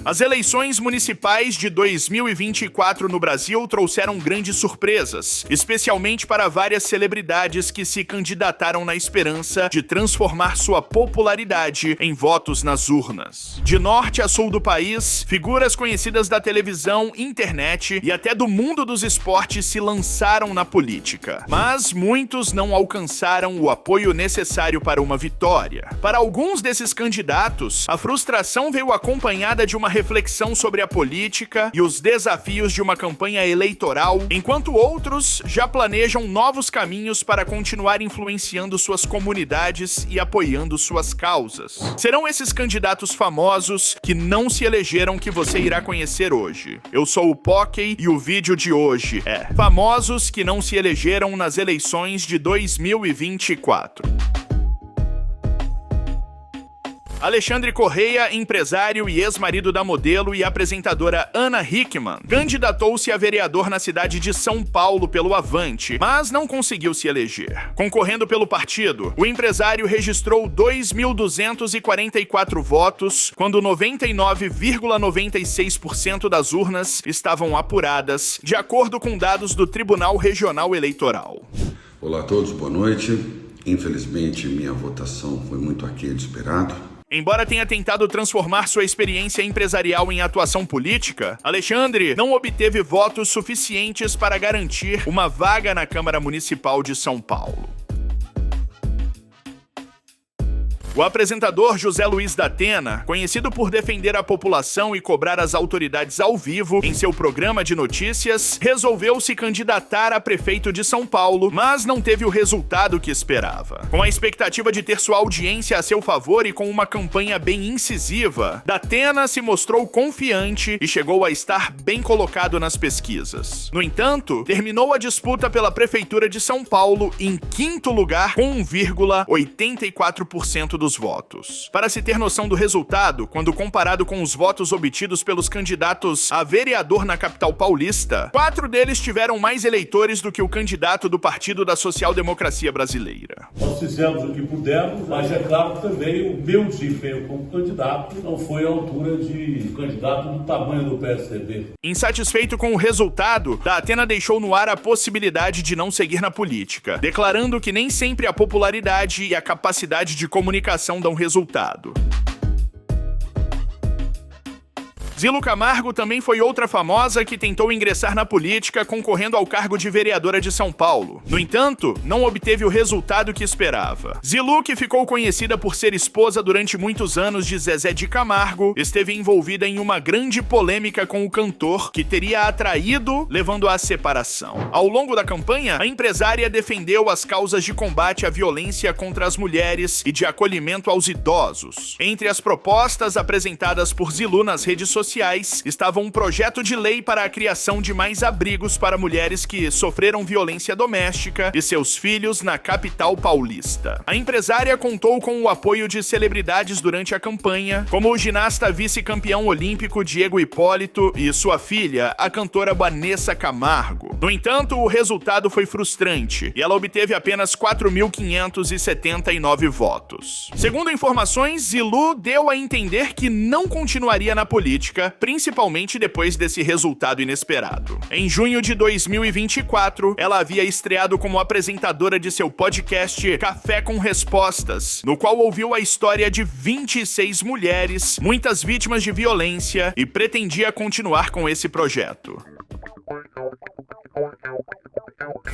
As eleições municipais de 2024 no Brasil trouxeram grandes surpresas, especialmente para várias celebridades que se candidataram na esperança de transformar sua popularidade em votos nas urnas. De norte a sul do país, figuras conhecidas da televisão, internet e até do mundo dos esportes se lançaram na política. Mas muitos não alcançaram o apoio necessário para uma vitória. Para alguns desses candidatos, a frustração veio acompanhada de uma reflexão sobre a política e os desafios de uma campanha eleitoral, enquanto outros já planejam novos caminhos para continuar influenciando suas comunidades e apoiando suas causas. Serão esses candidatos famosos que não se elegeram que você irá conhecer hoje. Eu sou o Pockey e o vídeo de hoje é Famosos que não se elegeram nas eleições de 2024. Alexandre Correia, empresário e ex-marido da modelo e apresentadora Ana Hickman, candidatou-se a vereador na cidade de São Paulo pelo Avante, mas não conseguiu se eleger. Concorrendo pelo partido, o empresário registrou 2.244 votos, quando 99,96% das urnas estavam apuradas, de acordo com dados do Tribunal Regional Eleitoral. Olá a todos, boa noite. Infelizmente, minha votação foi muito aquém do esperado. Embora tenha tentado transformar sua experiência empresarial em atuação política, Alexandre não obteve votos suficientes para garantir uma vaga na Câmara Municipal de São Paulo. O apresentador José Luiz da Atena, conhecido por defender a população e cobrar as autoridades ao vivo em seu programa de notícias, resolveu se candidatar a prefeito de São Paulo, mas não teve o resultado que esperava. Com a expectativa de ter sua audiência a seu favor e com uma campanha bem incisiva, da Atena se mostrou confiante e chegou a estar bem colocado nas pesquisas. No entanto, terminou a disputa pela prefeitura de São Paulo em quinto lugar com 1,84% dos votos. Para se ter noção do resultado, quando comparado com os votos obtidos pelos candidatos a vereador na capital paulista, 4 deles tiveram mais eleitores do que o candidato do Partido da Social Democracia Brasileira. Nós fizemos o que pudemos, mas é claro que também o meu desempenho como candidato não foi à altura de candidato do tamanho do PSDB. Insatisfeito com o resultado, da Atena deixou no ar a possibilidade de não seguir na política, declarando que nem sempre a popularidade e a capacidade de comunicação dão resultado. Zilu Camargo também foi outra famosa que tentou ingressar na política concorrendo ao cargo de vereadora de São Paulo. No entanto, não obteve o resultado que esperava. Zilu, que ficou conhecida por ser esposa durante muitos anos de Zezé de Camargo, esteve envolvida em uma grande polêmica com o cantor, que teria a traído, levando à separação. Ao longo da campanha, a empresária defendeu as causas de combate à violência contra as mulheres e de acolhimento aos idosos. Entre as propostas apresentadas por Zilu nas redes sociais estava um projeto de lei para a criação de mais abrigos para mulheres que sofreram violência doméstica e seus filhos na capital paulista. A empresária contou com o apoio de celebridades durante a campanha, como o ginasta vice-campeão olímpico Diego Hipólito e sua filha, a cantora Vanessa Camargo. No entanto, o resultado foi frustrante e ela obteve apenas 4.579 votos. Segundo informações, Zilu deu a entender que não continuaria na política, principalmente depois desse resultado inesperado. Em junho de 2024, ela havia estreado como apresentadora de seu podcast Café com Respostas, no qual ouviu a história de 26 mulheres, muitas vítimas de violência, e pretendia continuar com esse projeto.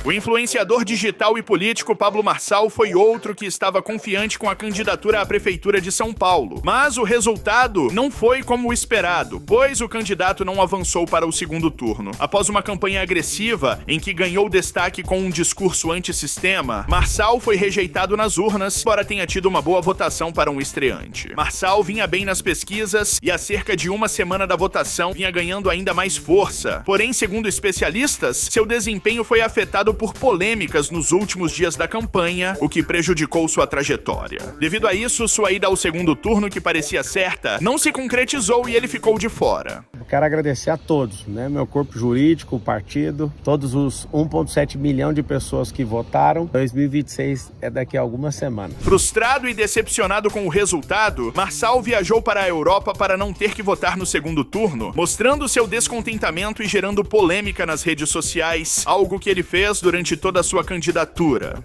O influenciador digital e político Pablo Marçal foi outro que estava confiante com a candidatura à prefeitura de São Paulo. Mas o resultado não foi como o esperado, pois o candidato não avançou para o segundo turno. Após uma campanha agressiva, em que ganhou destaque com um discurso antissistema, Marçal foi rejeitado nas urnas, embora tenha tido uma boa votação para um estreante. Marçal vinha bem nas pesquisas e há cerca de uma semana da votação vinha ganhando ainda mais força. Porém, segundo especialistas, seu desempenho foi afetado passado por polêmicas nos últimos dias da campanha, o que prejudicou sua trajetória. Devido a isso, sua ida ao segundo turno, que parecia certa, não se concretizou e ele ficou de fora. Eu quero agradecer a todos, meu corpo jurídico, o partido, todos os 1,7 milhão de pessoas que votaram. 2026 é daqui a algumas semanas. Frustrado e decepcionado com o resultado, Marçal viajou para a Europa para não ter que votar no segundo turno, mostrando seu descontentamento e gerando polêmica nas redes sociais, algo que ele fez durante toda a sua candidatura.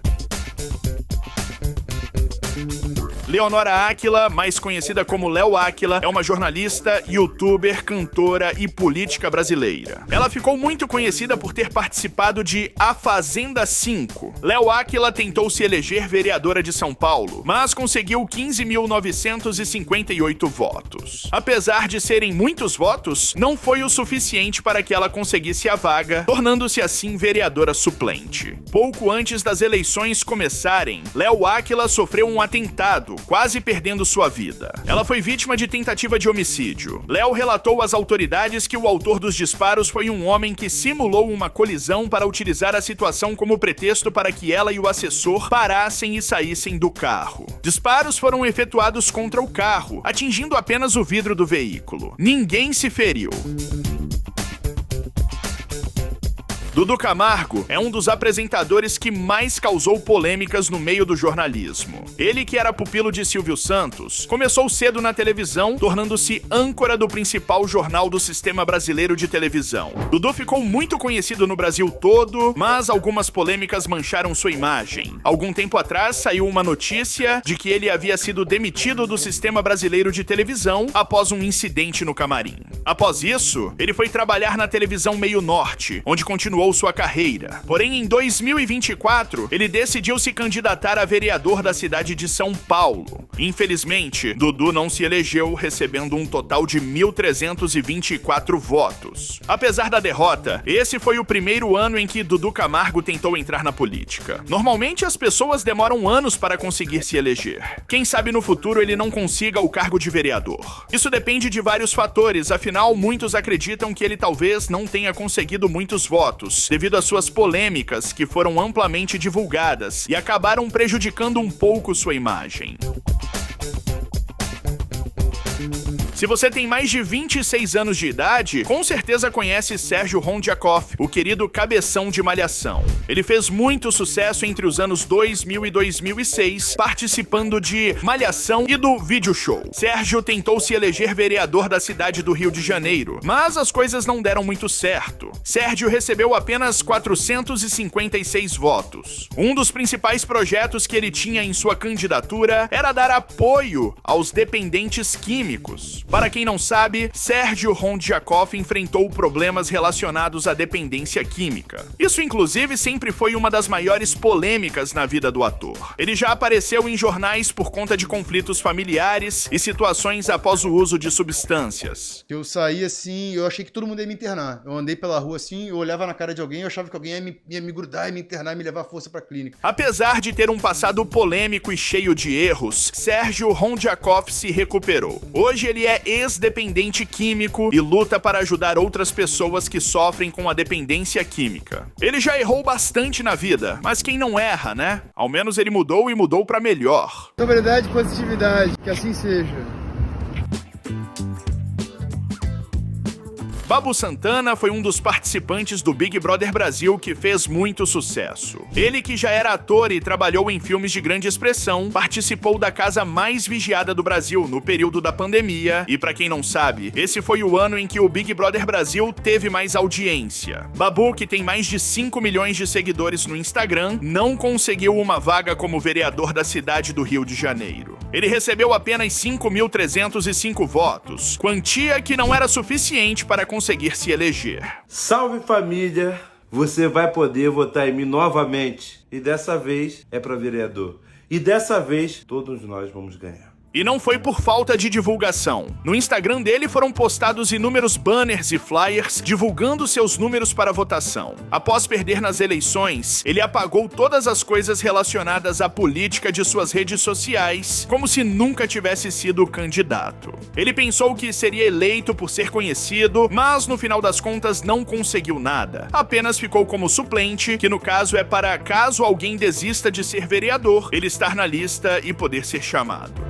Leonora Áquila, mais conhecida como Léo Áquila, é uma jornalista, youtuber, cantora e política brasileira. Ela ficou muito conhecida por ter participado de A Fazenda 5. Léo Áquila tentou se eleger vereadora de São Paulo, mas conseguiu 15.958 votos. Apesar de serem muitos votos, não foi o suficiente para que ela conseguisse a vaga, tornando-se assim vereadora suplente. Pouco antes das eleições começarem, Léo Áquila sofreu um atentado, quase perdendo sua vida. Ela foi vítima de tentativa de homicídio. Léo relatou às autoridades que o autor dos disparos foi um homem que simulou uma colisão para utilizar a situação como pretexto para que ela e o assessor parassem e saíssem do carro. Disparos foram efetuados contra o carro, atingindo apenas o vidro do veículo. Ninguém se feriu. Dudu Camargo é um dos apresentadores que mais causou polêmicas no meio do jornalismo. Ele, que era pupilo de Silvio Santos, começou cedo na televisão, tornando-se âncora do principal jornal do sistema brasileiro de televisão. Dudu ficou muito conhecido no Brasil todo, mas algumas polêmicas mancharam sua imagem. Algum tempo atrás saiu uma notícia de que ele havia sido demitido do sistema brasileiro de televisão após um incidente no camarim. Após isso, ele foi trabalhar na televisão Meio Norte, onde continuou sua carreira. Porém, em 2024, ele decidiu se candidatar a vereador da cidade de São Paulo. Infelizmente, Dudu não se elegeu, recebendo um total de 1.324 votos. Apesar da derrota, esse foi o primeiro ano em que Dudu Camargo tentou entrar na política. Normalmente, as pessoas demoram anos para conseguir se eleger. Quem sabe no futuro ele não consiga o cargo de vereador. Isso depende de vários fatores, afinal, muitos acreditam que ele talvez não tenha conseguido muitos votos, devido às suas polêmicas que foram amplamente divulgadas e acabaram prejudicando um pouco sua imagem. Se você tem mais de 26 anos de idade, com certeza conhece Sérgio Rondjakov, o querido cabeção de Malhação. Ele fez muito sucesso entre os anos 2000 e 2006, participando de Malhação e do Vídeo Show. Sérgio tentou se eleger vereador da cidade do Rio de Janeiro, mas as coisas não deram muito certo. Sérgio recebeu apenas 456 votos. Um dos principais projetos que ele tinha em sua candidatura era dar apoio aos dependentes químicos. Para quem não sabe, Sérgio Rondjakov enfrentou problemas relacionados à dependência química. Isso, inclusive, sempre foi uma das maiores polêmicas na vida do ator. Ele já apareceu em jornais por conta de conflitos familiares e situações após o uso de substâncias. Eu saí assim, eu achei que todo mundo ia me internar. Eu andei pela rua assim, eu olhava na cara de alguém, eu achava que alguém ia me grudar, ia me internar e me levar à força pra clínica. Apesar de ter um passado polêmico e cheio de erros, Sérgio Rondjakov se recuperou. Hoje ele é ex-dependente químico e luta para ajudar outras pessoas que sofrem com a dependência química. Ele já errou bastante na vida, mas quem não erra, né? Ao menos ele mudou e mudou pra melhor. Sobriedade e positividade, que assim seja. Babu Santana foi um dos participantes do Big Brother Brasil que fez muito sucesso. Ele, que já era ator e trabalhou em filmes de grande expressão, participou da casa mais vigiada do Brasil no período da pandemia e, pra quem não sabe, esse foi o ano em que o Big Brother Brasil teve mais audiência. Babu, que tem mais de 5 milhões de seguidores no Instagram, não conseguiu uma vaga como vereador da cidade do Rio de Janeiro. Ele recebeu apenas 5.305 votos, quantia que não era suficiente para conseguir se eleger. Salve família! Você vai poder votar em mim novamente. E dessa vez é para vereador. E dessa vez todos nós vamos ganhar. E não foi por falta de divulgação. No Instagram dele foram postados inúmeros banners e flyers divulgando seus números para votação. Após perder nas eleições, ele apagou todas as coisas relacionadas à política de suas redes sociais, como se nunca tivesse sido candidato. Ele pensou que seria eleito por ser conhecido, mas no final das contas não conseguiu nada. Apenas ficou como suplente, que no caso é para caso alguém desista de ser vereador, ele estar na lista e poder ser chamado.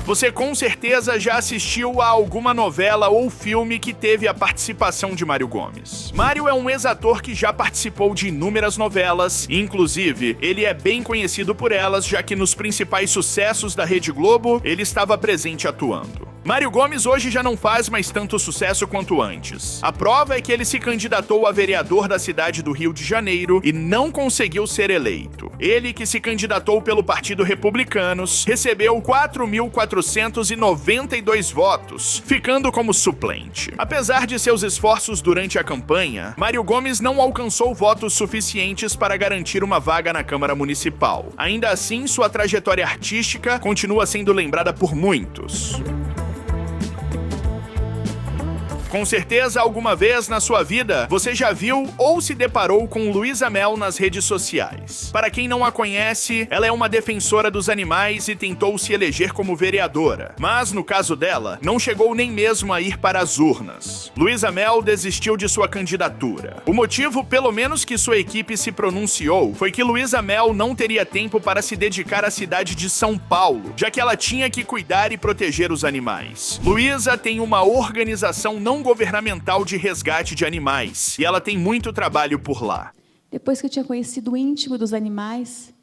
Você com certeza já assistiu a alguma novela ou filme que teve a participação de Mário Gomes. Mário é um ex-ator que já participou de inúmeras novelas, e inclusive ele é bem conhecido por elas, já que nos principais sucessos da Rede Globo ele estava presente atuando. Mário Gomes hoje já não faz mais tanto sucesso quanto antes. A prova é que ele se candidatou a vereador da cidade do Rio de Janeiro e não conseguiu ser eleito. Ele, que se candidatou pelo Partido Republicanos, recebeu 4.492 votos, ficando como suplente. Apesar de seus esforços durante a campanha, Mário Gomes não alcançou votos suficientes para garantir uma vaga na Câmara Municipal. Ainda assim, sua trajetória artística continua sendo lembrada por muitos. Com certeza, alguma vez na sua vida, você já viu ou se deparou com Luísa Mel nas redes sociais. Para quem não a conhece, ela é uma defensora dos animais e tentou se eleger como vereadora. Mas, no caso dela, não chegou nem mesmo a ir para as urnas. Luísa Mel desistiu de sua candidatura. O motivo, pelo menos que sua equipe se pronunciou, foi que Luísa Mel não teria tempo para se dedicar à cidade de São Paulo, já que ela tinha que cuidar e proteger os animais. Luísa tem uma organização não governamental de resgate de animais, e ela tem muito trabalho por lá. Depois que eu tinha conhecido o íntimo dos animais,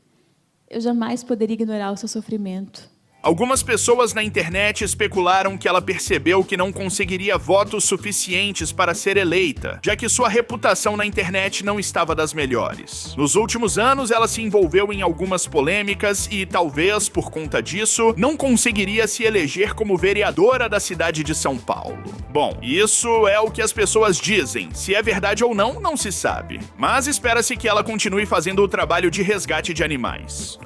eu jamais poderia ignorar o seu sofrimento. Algumas pessoas na internet especularam que ela percebeu que não conseguiria votos suficientes para ser eleita, já que sua reputação na internet não estava das melhores. Nos últimos anos, ela se envolveu em algumas polêmicas e, talvez por conta disso, não conseguiria se eleger como vereadora da cidade de São Paulo. Bom, isso é o que as pessoas dizem. Se é verdade ou não, não se sabe. Mas espera-se que ela continue fazendo o trabalho de resgate de animais.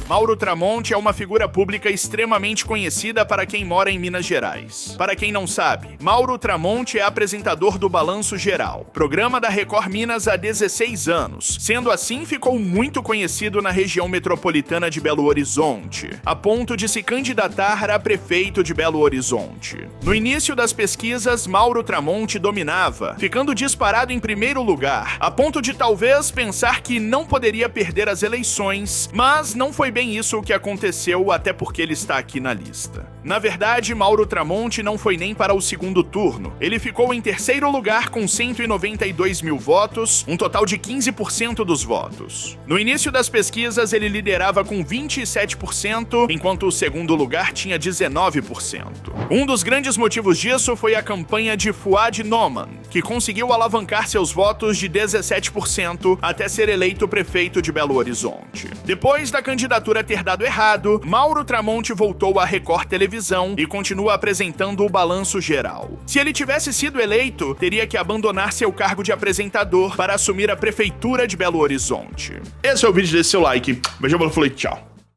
Mauro Tramonte é uma figura pública extremamente conhecida para quem mora em Minas Gerais. Para quem não sabe, Mauro Tramonte é apresentador do Balanço Geral, programa da Record Minas há 16 anos. Sendo assim, ficou muito conhecido na região metropolitana de Belo Horizonte, a ponto de se candidatar a prefeito de Belo Horizonte. No início das pesquisas, Mauro Tramonte dominava, ficando disparado em primeiro lugar, a ponto de talvez pensar que não poderia perder as eleições, mas não foi bem isso o que aconteceu, até porque ele está aqui na lista. Na verdade, Mauro Tramonte não foi nem para o segundo turno. Ele ficou em terceiro lugar com 192 mil votos, um total de 15% dos votos. No início das pesquisas, ele liderava com 27%, enquanto o segundo lugar tinha 19%. Um dos grandes motivos disso foi a campanha de Fuad Noman, que conseguiu alavancar seus votos de 17% até ser eleito prefeito de Belo Horizonte. Depois da candidatura ter dado errado, Mauro Tramonte voltou à Record Televisão e continua apresentando o Balanço Geral. Se ele tivesse sido eleito, teria que abandonar seu cargo de apresentador para assumir a prefeitura de Belo Horizonte. Esse é o vídeo, desse seu like. Beijão, falei, tchau.